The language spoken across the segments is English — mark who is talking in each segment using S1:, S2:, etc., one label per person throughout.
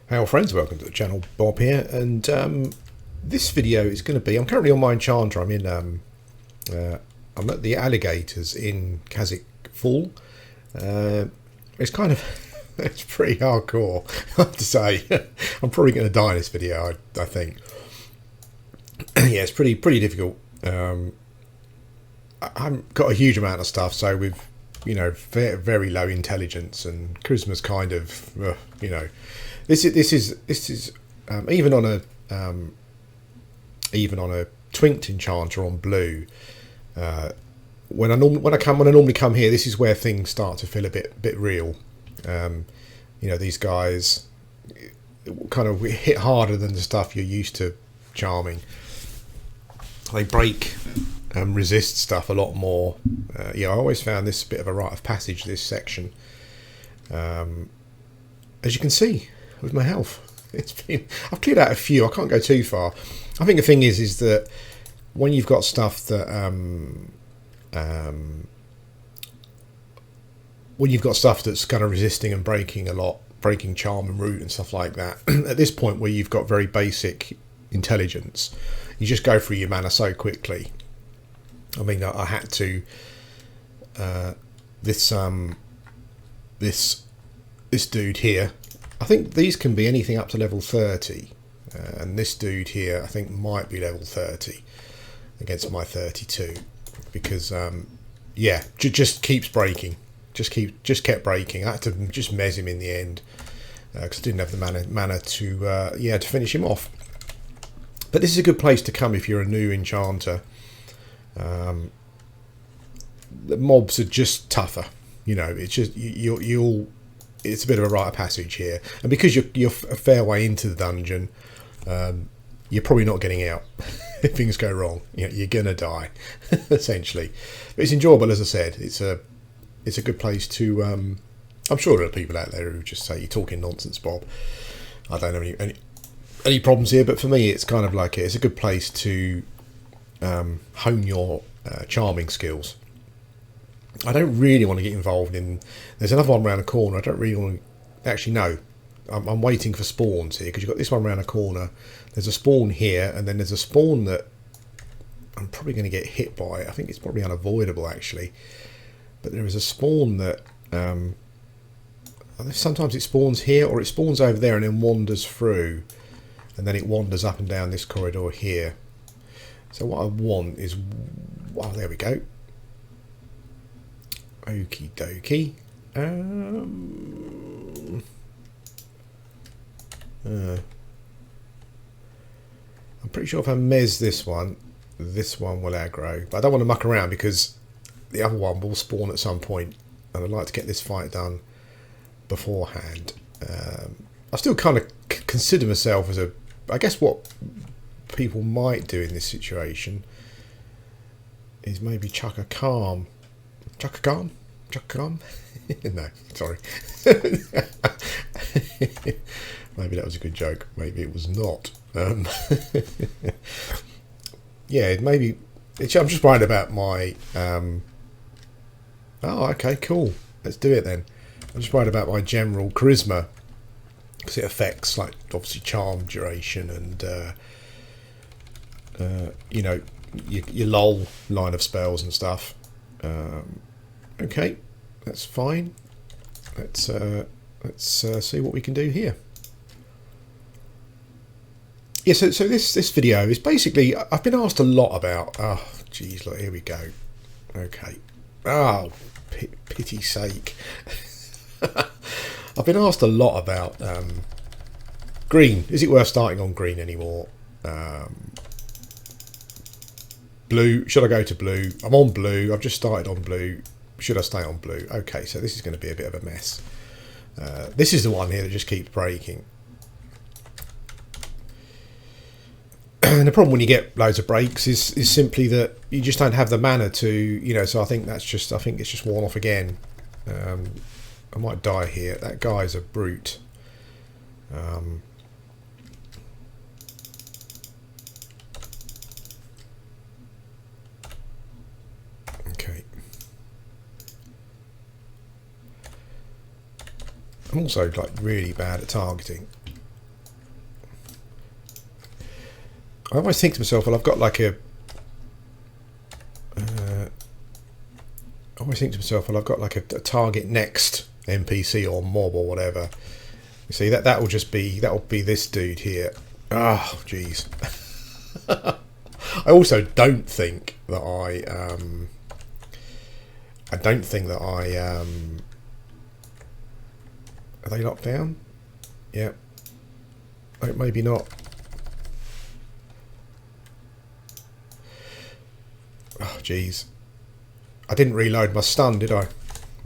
S1: Hey all friends, welcome to the channel. Bob here, and this video is going to be, I'm currently on my enchanter. I'm at the alligators in Kazakh Fall. It's kind of it's pretty hardcore, I have to say. I'm probably going to die in this video, I think. Yeah, it's pretty difficult. I haven't got a huge amount of stuff, so with very low intelligence, and charisma's kind of this is even on a twinked enchanter on blue. When I normally come here, this is where things start to feel a bit real. These guys kind of hit harder than the stuff you're used to charming. They break and resist stuff a lot more. I always found this a bit of a rite of passage, this section. As you can see with my health, I've cleared out a few. I can't go too far. I think the thing is that when you've got stuff that when you've got stuff that's kind of resisting and breaking a lot, breaking charm and root and stuff like that, at this point where you've got very basic intelligence, you just go through your mana so quickly. I mean, I had to this dude here, I think these can be anything up to level 30, and this dude here I think might be level 30 against my 32, because just keeps breaking, just kept breaking. I had to just mez him in the end because I didn't have the mana to finish him off. But this is a good place to come if you're a new enchanter. The mobs are just tougher, it's just it's a bit of a rite of passage here, and because you're a fair way into the dungeon, you're probably not getting out. If things go wrong, you're gonna die essentially. But it's enjoyable, as I said. It's a good place to I'm sure there are people out there who just say you're talking nonsense, Bob. I don't have any problems here, but for me it's kind of like it's a good place to hone your charming skills. I don't really want to get involved in. There's another one around the corner. I don't really want to. Actually, no. I'm waiting for spawns here, because you've got this one around the corner. There's a spawn here, and then there's a spawn that I'm probably going to get hit by. I think it's probably unavoidable, actually. But there is a spawn that sometimes it spawns here, or it spawns over there and then wanders through, and then it wanders up and down this corridor here. So what I want is, well, there we go. Okie dokie. I'm pretty sure if I mez this one will aggro. But I don't want to muck around, because the other one will spawn at some point, and I'd like to get this fight done beforehand. I still kind of consider myself as I guess what people might do in this situation is maybe chuck a calm. Chuck a calm? No, sorry. Maybe that was a good joke. Maybe it was not. Yeah, maybe. I'm just worried about my. Oh, okay, cool. Let's do it then. I'm just worried about my general charisma, because it affects, like, obviously charm duration and your lull line of spells and stuff. Okay, that's fine. Let's see what we can do here. Yeah, so this video is basically, I've been asked a lot about. Oh, geez, look, here we go. Okay. Oh, pity's sake. I've been asked a lot about green. Is it worth starting on green anymore? Blue. Should I go to blue? I'm on blue. I've just started on blue. Should I stay on blue? Okay, so this is going to be a bit of a mess. This is the one here that just keeps breaking. And the problem when you get loads of breaks is simply that you just don't have the mana to, so I think it's just worn off again. I might die here. That guy's a brute. Okay. I'm also like really bad at targeting. I always think to myself, well, I've got like a. I always think to myself, well, I've got like a target next NPC or mob or whatever. You see, that will just be, that will be this dude here. Oh, jeez. I also don't think that I don't think that are they locked down? Yeah. Oh, maybe not. Oh, jeez. I didn't reload my stun, did I?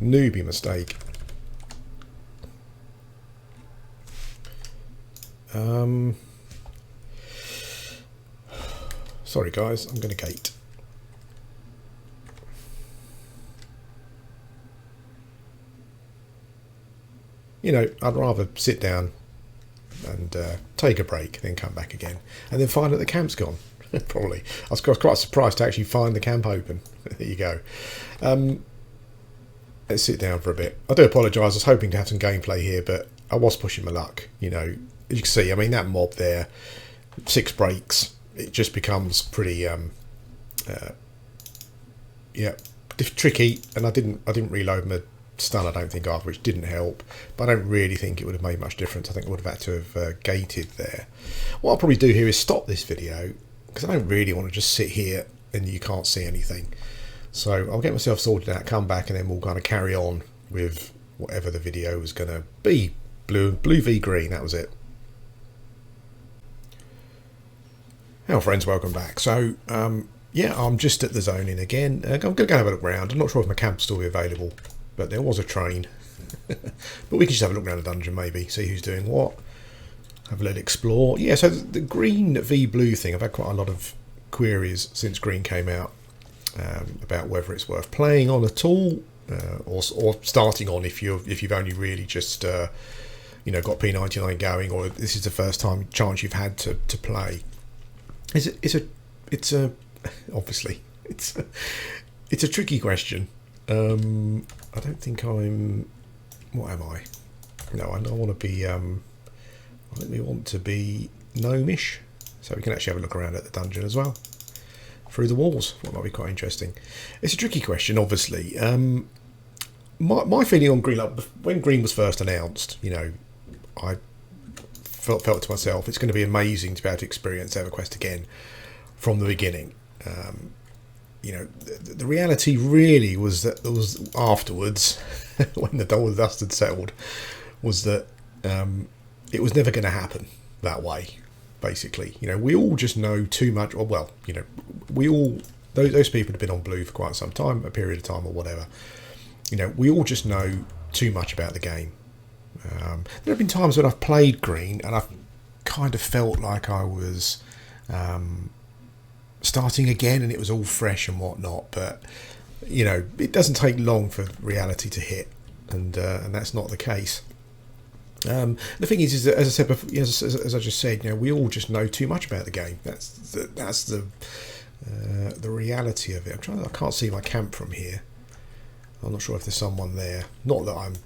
S1: Newbie mistake. Sorry guys, I'm going to gate. You know, I'd rather sit down and take a break, then come back again, and then find that the camp's gone. Probably. I was quite surprised to actually find the camp open. There you go. Let's sit down for a bit. I do apologise, I was hoping to have some gameplay here, but I was pushing my luck. You know, as you can see, I mean, that mob there, 6 breaks, it just becomes pretty, yeah, tricky. And I didn't reload my stun, I don't think, either, which didn't help. But I don't really think it would have made much difference. I think I would have had to have gated there. What I'll probably do here is stop this video, because I don't really want to just sit here and you can't see anything. So I'll get myself sorted out, come back, and then we'll kind of carry on with whatever the video was going to be. Blue v green, that was it. Hello friends, welcome back. So yeah, I'm just at the zoning again. I'm going to go have a look around. I'm not sure if my camp's still available, but there was a train. But we can just have a look around the dungeon maybe, see who's doing what. Have a little explore. Yeah, so the green v blue thing, I've had quite a lot of queries since green came out about whether it's worth playing on at all, or starting on if you've only really just you know, got P99 going, or this is the first chance you've had to play. It's a obviously it's a tricky question. I don't think I'm. What am I? No, I don't want to be. I think we want to be gnomish, so we can actually have a look around at the dungeon as well through the walls. What might be quite interesting. It's a tricky question, obviously. My feeling on green, like when green was first announced, you know, I felt to myself, it's going to be amazing to be able to experience EverQuest again from the beginning. You know, the reality really was that there was afterwards, when the dust had settled, was that it was never going to happen that way. Basically, you know, we all just know too much. Or well, you know, we all those people have been on blue for quite some time, a period of time or whatever. You know, we all just know too much about the game. There have been times when I've played green and I've kind of felt like I was starting again and it was all fresh and whatnot. But you know, it doesn't take long for reality to hit, and that's not the case. The thing is that, as I said before, as I just said, you know, we all just know too much about the game. That's the reality of it. I can't see my camp from here. I'm not sure if there's someone there. Not that I'm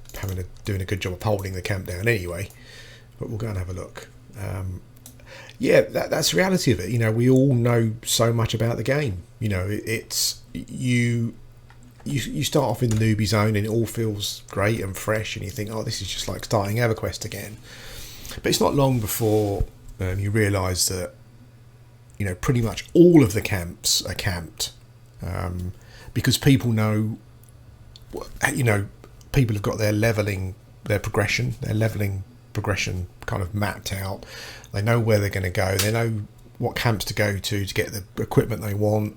S1: doing a good job of holding the camp down anyway, but we'll go and have a look. Yeah, that's the reality of it. You know, we all know so much about the game. You know, it's you start off in the newbie zone and it all feels great and fresh, and you think, oh, this is just like starting EverQuest again. But it's not long before you realise that, you know, pretty much all of the camps are camped, because people know, you know, people have got their leveling progression kind of mapped out. They know where they're going to go. They know what camps to go to get the equipment they want.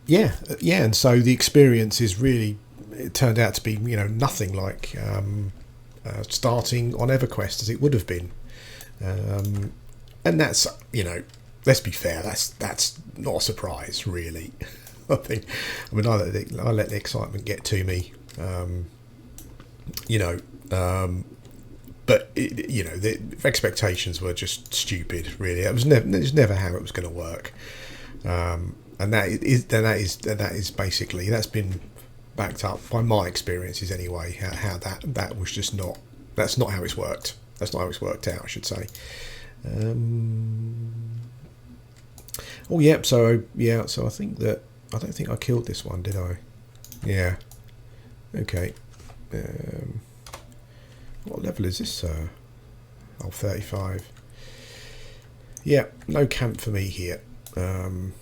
S1: Yeah, and so the experience is really, it turned out to be, you know, nothing like starting on EverQuest as it would have been. And that's, you know, let's be fair, that's not a surprise, really. I let the excitement get to me, you know, but you know, the expectations were just stupid, really. It was never how it was going to work, and that is basically, that's been backed up by my experiences anyway. How that was just not, that's not how it's worked. That's not how it's worked out, I should say. Oh, yep. So yeah. So I think that I don't think I killed this one, did I? Yeah. Okay. What level is this? 35. Yeah. No camp for me here. And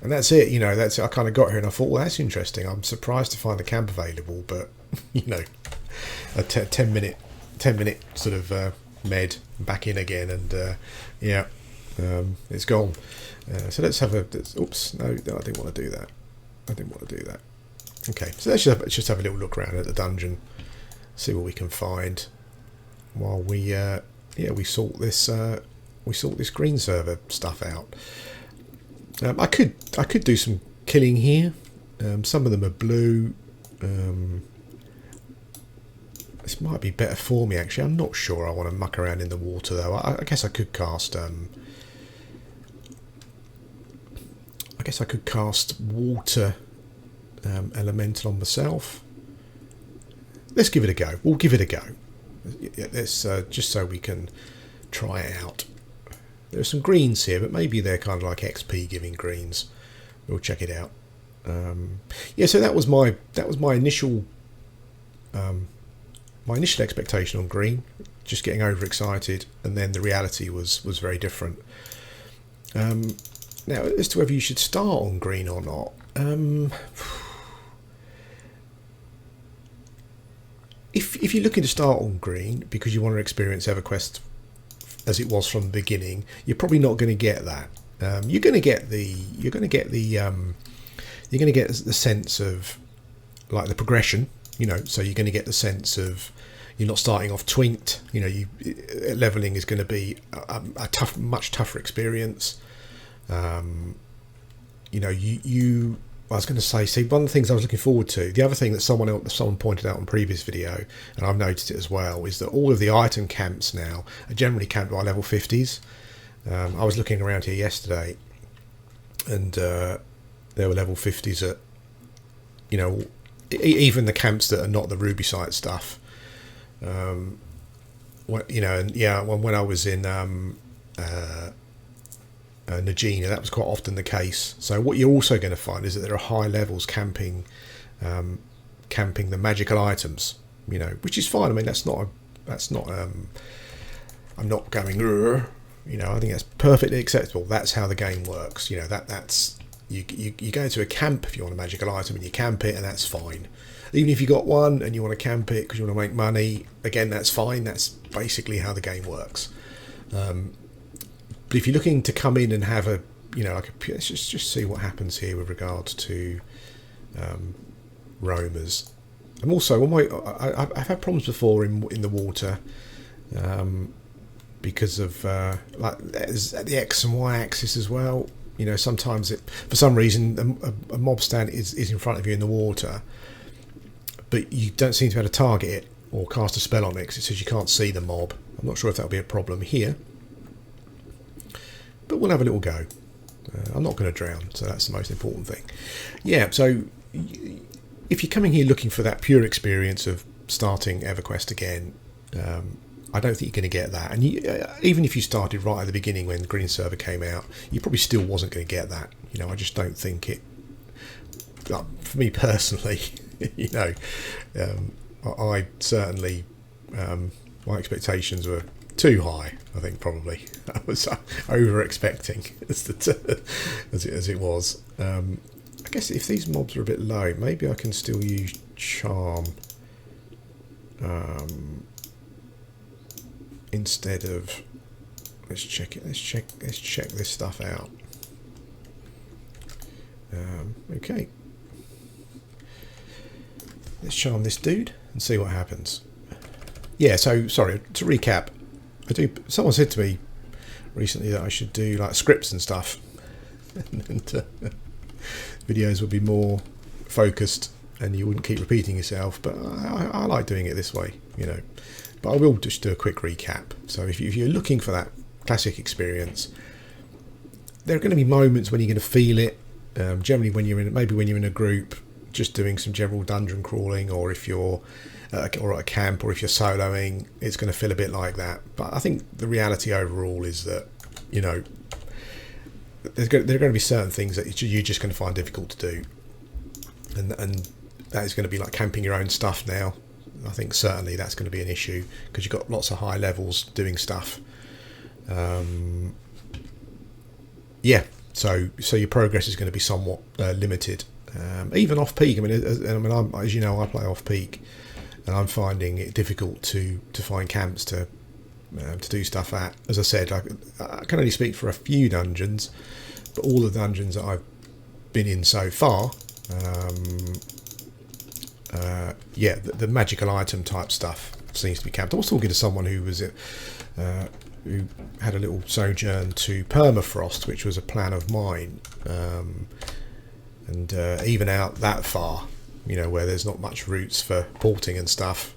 S1: that's it. You know, that's it. I kind of got here and I thought, well, that's interesting. I'm surprised to find a camp available, but you know, a 10 minute sort of med back in again, and yeah, it's gone. So let's have a. Oops, no, I didn't want to do that. Okay, so let's just have a little look around at the dungeon, see what we can find, while we we sort this green server stuff out. I could do some killing here. Some of them are blue. This might be better for me, actually. I'm not sure I want to muck around in the water, though. I guess I could cast water elemental on myself. Let's give it a go. We'll give it a go. Let's just so we can try it out. There's some greens here, but maybe they're kind of like XP giving greens. We'll check it out. Yeah, so that was my initial expectation on green. Just getting overexcited, and then the reality was very different. Now, as to whether you should start on green or not, if you're looking to start on green because you want to experience EverQuest as it was from the beginning, you're probably not going to get that. You're going to get the sense of like the progression, you know. So you're going to get the sense of you're not starting off twinked. You know, leveling is going to be a much tougher experience. You know, I was going to say, see, one of the things I was looking forward to, the other thing that someone pointed out on a previous video, and I've noticed it as well, is that all of the item camps now are generally camped by level 50s. I was looking around here yesterday, and there were level 50s at, you know, even the camps that are not the Ruby site stuff. You know, and yeah, when I was in Nagina, that was quite often the case. So what you're also going to find is that there are high levels camping the magical items, you know, which is fine. I mean, I'm not going, you know, I think that's perfectly acceptable. That's how the game works. You know, that's you go to a camp if you want a magical item and you camp it, and that's fine. Even if you got one and you want to camp it because you want to make money, again, that's fine. That's basically how the game works. But if you're looking to come in and have a, you know, like let's just see what happens here with regards to roamers. I'm also I've had problems before in the water because of like the X and Y axis as well. You know, sometimes for some reason a mob stand is in front of you in the water, but you don't seem to be able to target it or cast a spell on it because it says you can't see the mob. I'm not sure if that'll be a problem here, but we'll have a little go. I'm not going to drown, so that's the most important thing. Yeah, so if you're coming here looking for that pure experience of starting EverQuest again, I don't think you're going to get that. And even if you started right at the beginning when Green Server came out, you probably still wasn't going to get that. You know, I just don't think it. For me personally, you know, I certainly my expectations were too high. I think probably I was over expecting as it was. I guess if these mobs are a bit low, maybe I can still use charm instead of. Let's check it. Let's check this stuff out. Okay. Let's charm this dude and see what happens. Yeah. So sorry to recap. Someone said to me recently that I should do like scripts and stuff, and videos would be more focused and you wouldn't keep repeating yourself. But I like doing it this way, you know. But I will just do a quick recap. So if you're looking for that classic experience, there are going to be moments when you're going to feel it. Generally, when you're in a group, just doing some general dungeon crawling, or if you're or at a camp, or if you're soloing, it's going to feel a bit like that. But I think the reality overall is that, you know, there are going to be certain things that you're just going to find difficult to do, and that is going to be like camping your own stuff now. I think certainly that's going to be an issue because you've got lots of high levels doing stuff. Yeah, so your progress is going to be somewhat limited, even off peak. I mean, as you know, I play off peak, and I'm finding it difficult to find camps to do stuff at. As I said, I can only speak for a few dungeons, but all the dungeons that I've been in so far, the magical item type stuff seems to be camped. I was talking to someone who was who had a little sojourn to permafrost, which was a plan of mine, and even out that far, you know, where there's not much routes for porting and stuff.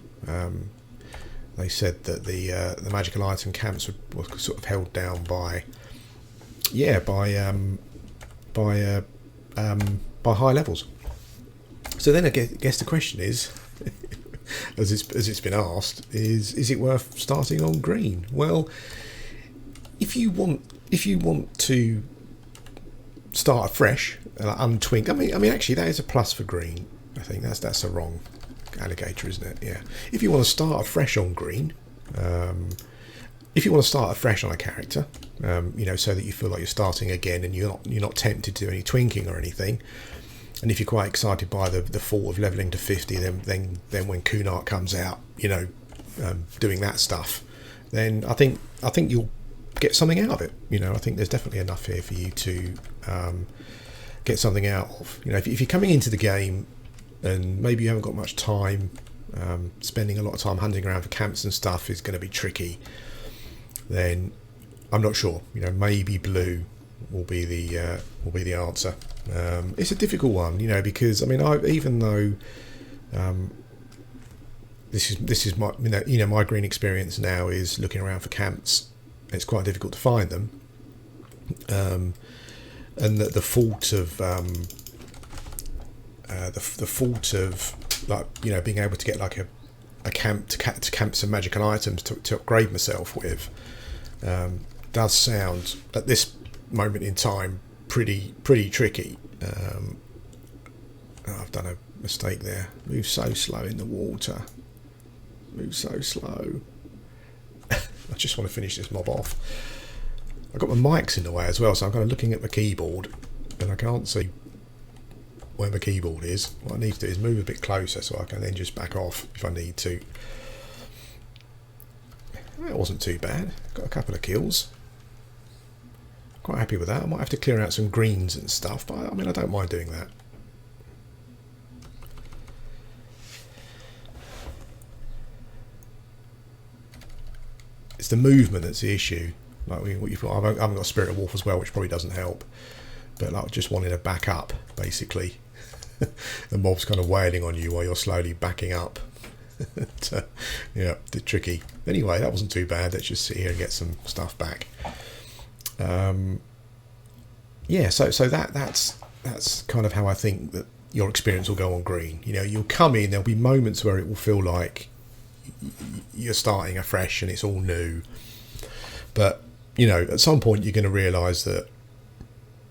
S1: They said that the magical item camps were sort of held down by high levels. So then I guess the question is, as it's been asked, is it worth starting on green? Well, if you want to start afresh, untwink. I mean, actually, that is a plus for green. I think that's a wrong alligator, isn't it? Yeah. If you want to start afresh on green, if you want to start afresh on a character, you know, so that you feel like you're starting again and you're not tempted to do any twinking or anything. And if you're quite excited by the thought of leveling to 50, then when Kunart comes out, you know, doing that stuff, then I think you'll get something out of it. You know, I think there's definitely enough here for you to get something out of. You know, if you're coming into the game and maybe you haven't got much time, spending a lot of time hunting around for camps and stuff is going to be tricky, then I'm not sure. You know, maybe blue will be the answer. It's a difficult one, you know, because I mean, even though this is my my green experience now is looking around for camps. It's quite difficult to find them, and that the fault of like, you know, being able to get like a camp to camp some magical items to upgrade myself with does sound at this moment in time pretty tricky. I've done a mistake there. Move so slow in the water. Move so slow. I just want to finish this mob off. I've got my mics in the way as well, so I'm kind of looking at the keyboard and I can't see where the keyboard is. What I need to do is move a bit closer so I can then just back off if I need to. That wasn't too bad. Got a couple of kills. Quite happy with that. I might have to clear out some greens and stuff, but I mean, I don't mind doing that. It's the movement that's the issue. Like what you've got, I haven't got Spirit of Wolf as well, which probably doesn't help. But like just wanting to back up, basically. The mob's kind of wailing on you while you're slowly backing up. Yeah, tricky. Anyway, that wasn't too bad. Let's just sit here and get some stuff back. Yeah, so that's kind of how I think that your experience will go on green. You know, you'll come in, there'll be moments where it will feel like you're starting afresh and it's all new, but you know, at some point you're going to realise that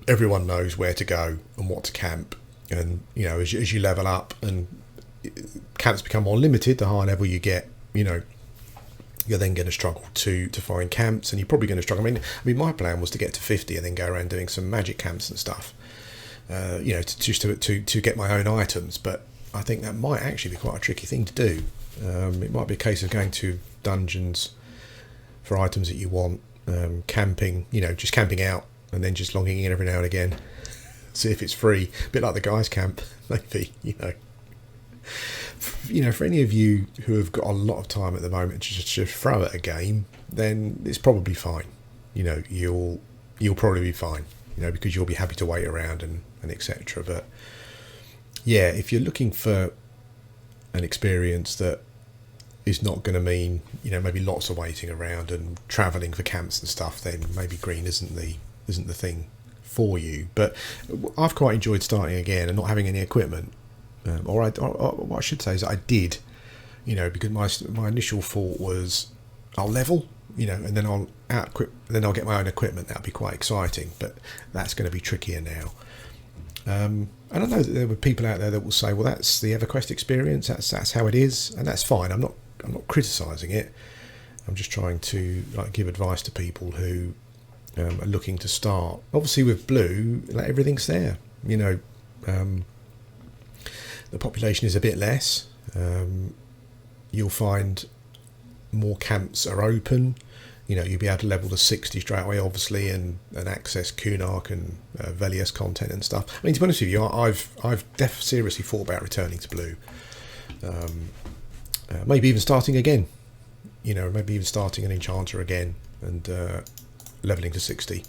S1: everyone knows where to go and what to camp, and you know, as you level up and camps become more limited, the higher level you get, you know, you're then going to struggle to find camps, and you're probably going to struggle. I mean, my plan was to get to 50 and then go around doing some magic camps and stuff, you know, to get my own items. But I think that might actually be quite a tricky thing to do. It might be a case of going to dungeons for items that you want, camping, you know, just camping out and then just logging in every now and again, see if it's free. A bit like the guys' camp, maybe, you know. You know, for any of you who have got a lot of time at the moment to just throw at a game, then it's probably fine. You know, you'll probably be fine, you know, because you'll be happy to wait around and etc. But yeah, if you're looking for an experience that is not going to mean, you know, maybe lots of waiting around and travelling for camps and stuff, then maybe green isn't the thing for you. But I've quite enjoyed starting again and not having any equipment. Or what I should say is I did you know, because my initial thought was I'll level, you know, and then I'll get my own equipment. That'll be quite exciting, but that's going to be trickier now. And I know that there were people out there that will say, well, that's the EverQuest experience. That's how it is, and that's fine. I'm not criticising it. I'm just trying to give advice to people who are looking to start. Obviously, with Blue, everything's there. You know, the population is a bit less. You'll find more camps are open. You know, you'll be able to level to 60 straight away, obviously, and access Kunark and Velius content and stuff. I mean, to be honest with you, I've seriously thought about returning to Blue. Maybe even starting again. You know, maybe even starting an Enchanter again and leveling to 60.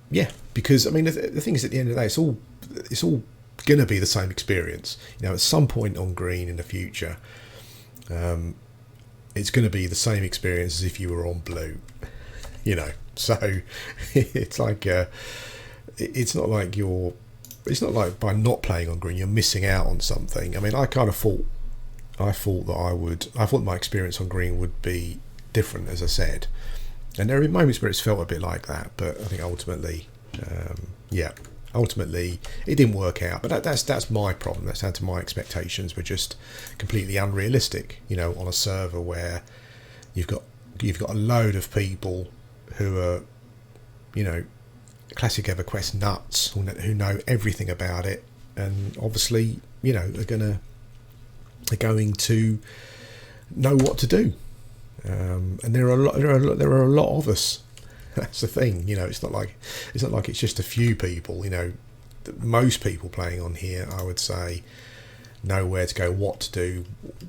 S1: Yeah, because I mean, the thing is, at the end of the day, it's all going to be the same experience. You know, at some point on Green in the future, it's going to be the same experience as if you were on Blue. You know, so it's like it's not like by not playing on Green you're missing out on something. I mean, I thought that my experience on Green would be different, as I said, and there are moments where it's felt a bit like that, but I think ultimately it didn't work out. But that's my problem. That's down to my expectations were just completely unrealistic, you know, on a server where you've got a load of people who are, you know, classic EverQuest nuts who know everything about it, and obviously, you know, are going to know what to do. And there are a lot of us. That's the thing, you know. It's not like it's just a few people. You know, most people playing on here, I would say, know where to go, what to do,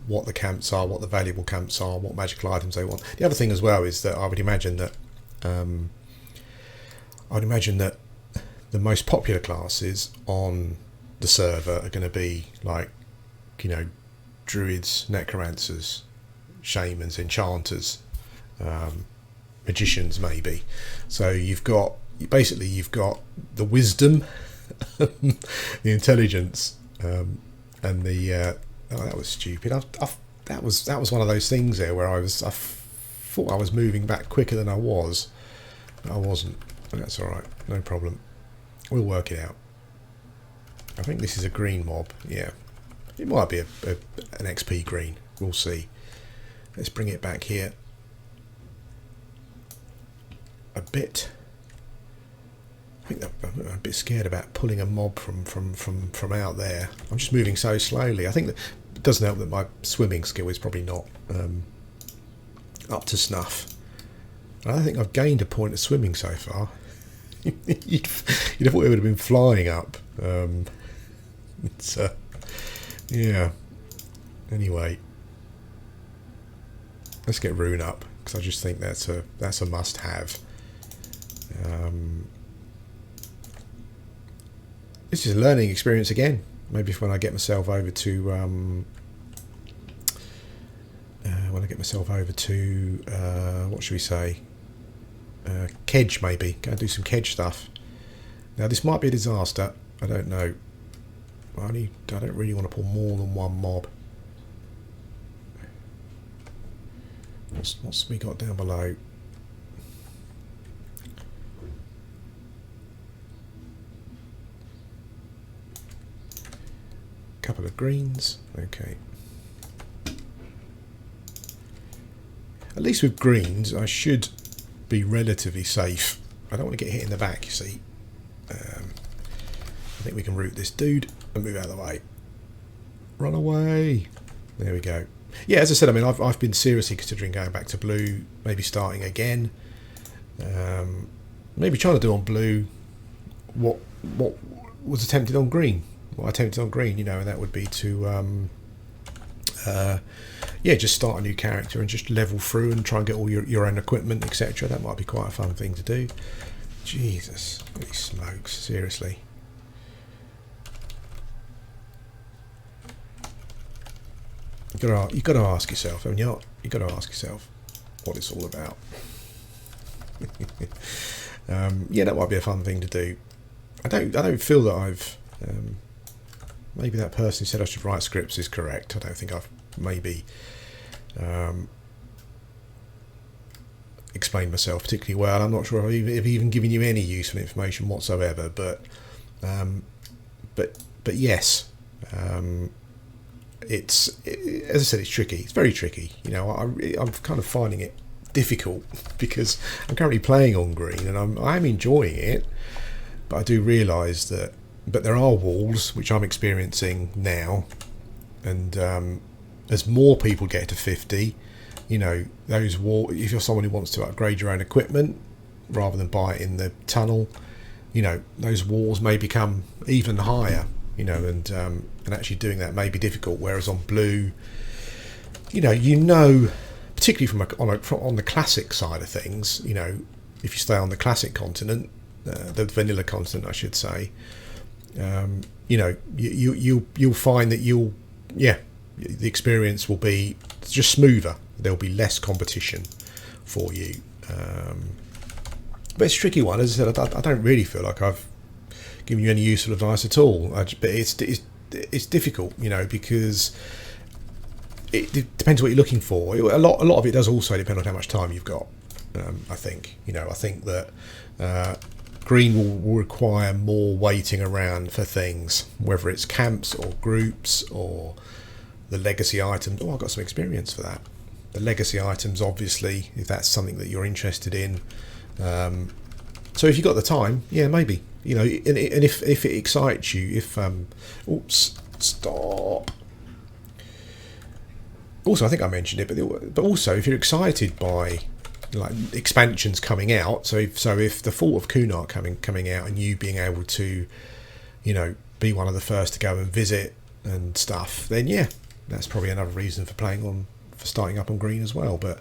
S1: what the camps are, what the valuable camps are, what magical items they want. The other thing as well is that I would imagine that the most popular classes on the server are going to be like, you know, druids, necromancers, shamans, enchanters, magicians, maybe. So you've got the wisdom, the intelligence, and the that was stupid. That was one of those things there where I thought I was moving back quicker than I was, but I wasn't. That's all right, no problem. We'll work it out. I think this is a green mob. Yeah, it might be an XP green. We'll see. Let's bring it back here a bit. I think I'm a bit scared about pulling a mob from out there. I'm just moving so slowly. I think that it doesn't help that my swimming skill is probably not up to snuff. I don't think I've gained a point of swimming so far. you'd have thought it would have been flying up. Yeah. Anyway, let's get Rune up, because I just think that's a must-have. This is a learning experience again. Maybe when I get myself over to what should we say? Kedge, maybe. Go and do some Kedge stuff. Now this might be a disaster. I don't know. I don't really want to pull more than one mob. What's we got down below? Couple of greens. Okay. At least with greens, I should be relatively safe. I don't want to get hit in the back, you see. I think we can root this dude and move out of the way. Run away. There we go. Yeah, as I said, I mean, I've been seriously considering going back to Blue, maybe starting again. Maybe trying to do on Blue what was attempted on Green. What I attempted on Green, you know, and that would be to just start a new character and just level through and try and get all your own equipment, etc. That might be quite a fun thing to do. Jesus, holy smokes, seriously. You've got to ask yourself, haven't you? You've got to ask yourself what it's all about. Yeah, that might be a fun thing to do. I don't feel that I've maybe that person who said I should write scripts is correct. I don't think I've maybe explained myself particularly well. I'm not sure if I've even given you any useful information whatsoever, but yes, as I said, it's tricky. It's very tricky. You know, I'm kind of finding it difficult because I'm currently playing on green and I'm enjoying it, but I do realise that. But there are walls which I'm experiencing now, and as more people get to 50, you know, those walls. If you're someone who wants to upgrade your own equipment rather than buy it in the tunnel, you know, those walls may become even higher. You know, and actually doing that may be difficult. Whereas on blue, you know, particularly on the classic side of things, you know, if you stay on the classic continent, the vanilla continent, I should say, you know, you'll find that the experience will be just smoother. There'll be less competition for you. But it's a tricky one. As I said, I don't really feel like I've given you any useful advice at all. But it's difficult, you know, because it depends what you're looking for. A lot of it does also depend on how much time you've got. I think that green will require more waiting around for things, whether it's camps or groups or the legacy items. Oh, I've got some experience for that. The legacy items, obviously, if that's something that you're interested in. So if you've got the time, yeah, maybe, you know, and if it excites you, stop. Also, I think I mentioned it, but also if you're excited by like expansions coming out, so if the Fort of Kunark coming out and you being able to, you know, be one of the first to go and visit and stuff, then yeah, that's probably another reason for starting up on green as well. But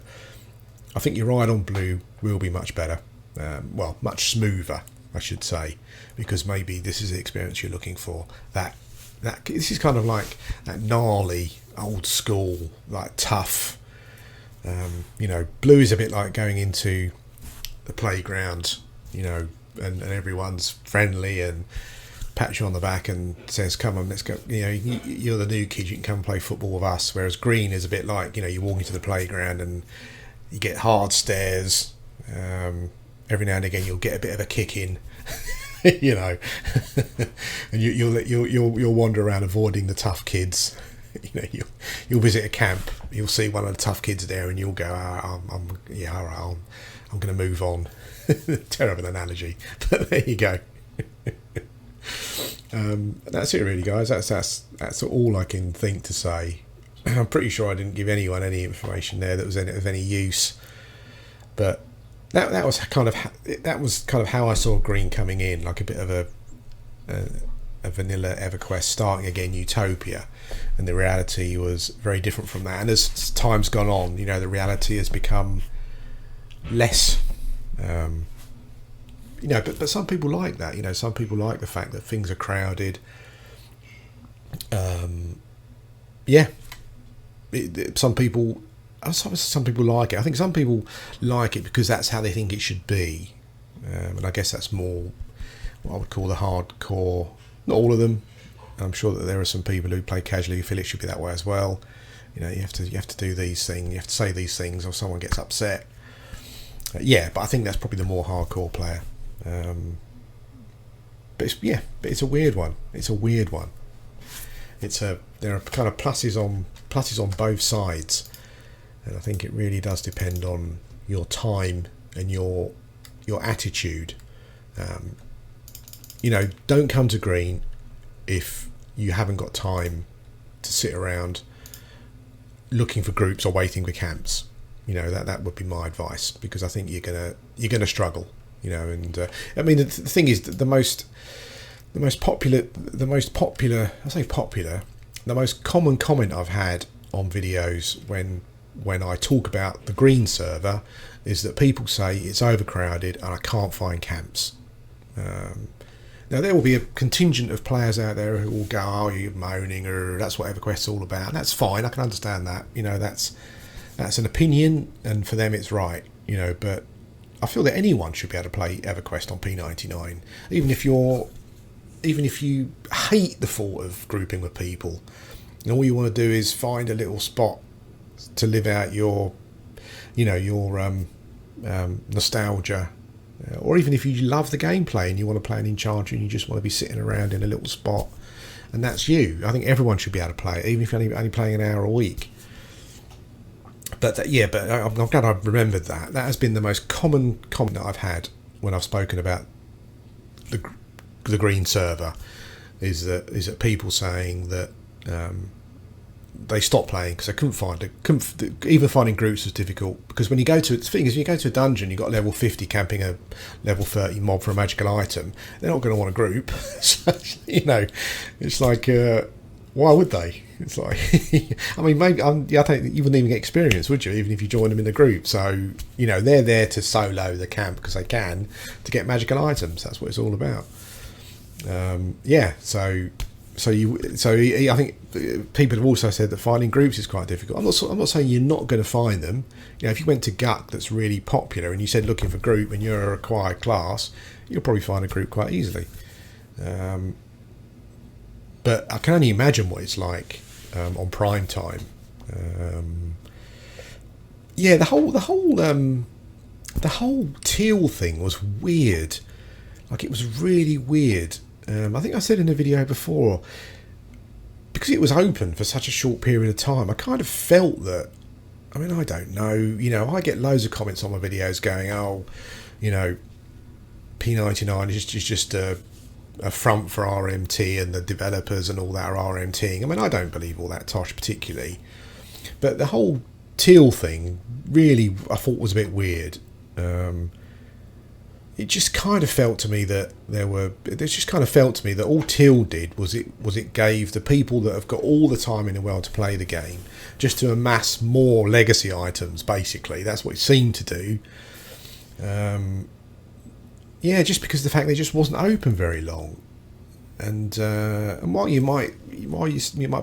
S1: I think your ride on blue will be much better, much smoother, I should say, because maybe this is the experience you're looking for. That this is kind of like that gnarly, old school, like tough. You know, blue is a bit like going into the playground, you know, and everyone's friendly and pats you on the back and says, "Come on, let's go." You know, you're the new kid. You can come and play football with us. Whereas green is a bit like, you know, you walk into the playground and you get hard stares. Every now and again, you'll get a bit of a kick in, you know, and you'll wander around avoiding the tough kids. You know, you'll visit a camp, you'll see one of the tough kids there, and you'll go, I'm going to move on. Terrible analogy, but there you go. That's it, really, guys. That's all I can think to say. I'm pretty sure I didn't give anyone any information there that was of any use, but that was kind of how I saw green coming in, like a bit of a vanilla EverQuest starting again utopia, and the reality was very different from that. And as time's gone on, you know, the reality has become less. You know, but some people like that. You know, some people like the fact that things are crowded. Some people like it. I think some people like it because that's how they think it should be, and I guess that's more what I would call the hardcore. Not all of them. I'm sure that there are some people who play casually who feel it should be that way as well. You know, you have to do these things, you have to say these things, or someone gets upset. But I think that's probably the more hardcore player. But it's a weird one. There are kind of pluses on both sides, and I think it really does depend on your time and your attitude. You know, don't come to green if you haven't got time to sit around looking for groups or waiting for camps. You know, that would be my advice, because I think you're gonna struggle. You know, and I mean the thing is that the most popular, the most common comment I've had on videos when I talk about the green server is that people say it's overcrowded and I can't find camps. Now there will be a contingent of players out there who will go, "Oh, you're moaning," or "That's what EverQuest's all about." And that's fine. I can understand that. You know, that's an opinion, and for them it's right. You know, but I feel that anyone should be able to play EverQuest on P99, even if you're even if you hate the thought of grouping with people, and all you want to do is find a little spot to live out your, nostalgia, or even if you love the gameplay and you want to play an Enchanter and you just want to be sitting around in a little spot, and that's you. I think everyone should be able to play it, even if you're only playing an hour a week. But I'm glad I've remembered that. That has been the most common comment that I've had when I've spoken about the green server, is that people saying that they stopped playing because they couldn't find it. Even finding groups was difficult, because when you go to a dungeon, you've got level 50 camping a level 30 mob for a magical item. They're not going to want a group. So, it's like, why would they? It's like, I mean, maybe I think you wouldn't even get experience, would you? Even if you join them in a group. So they're there to solo the camp because they can, to get magical items. That's what it's all about. So I think people have also said that finding groups is quite difficult. I'm not saying you're not going to find them. If you went to GUC that's really popular and you said looking for group and you're a required class, you'll probably find a group quite easily. But I can only imagine what it's like on prime time. The whole teal thing was weird. Like, it was really weird. I think I said in a video before, because it was open for such a short period of time, I kind of felt that, I mean, I don't know, I get loads of comments on my videos going, P99 is just a front for RMT and the developers and all that are RMTing. I mean, I don't believe all that tosh particularly, but the whole teal thing really, I thought, was a bit weird. It just kind of felt to me that all teal did was it gave the people that have got all the time in the world to play the game just to amass more legacy items. Basically, that's what it seemed to do. Just because of the fact that it just wasn't open very long, and while you might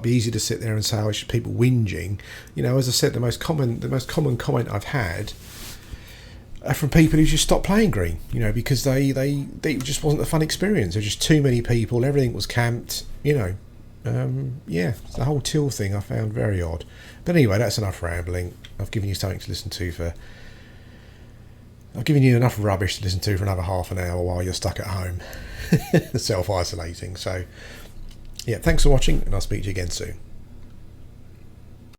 S1: be easy to sit there and say, "Oh, it's people whinging," as I said, the most common comment I've had are from people who just stopped playing green, because they just wasn't a fun experience. There were just too many people, everything was camped, the whole teal thing I found very odd. But anyway, that's enough rambling. I've given you something to listen to I've given you enough rubbish to listen to for another half an hour while you're stuck at home self-isolating. So thanks for watching, and I'll speak to you again soon.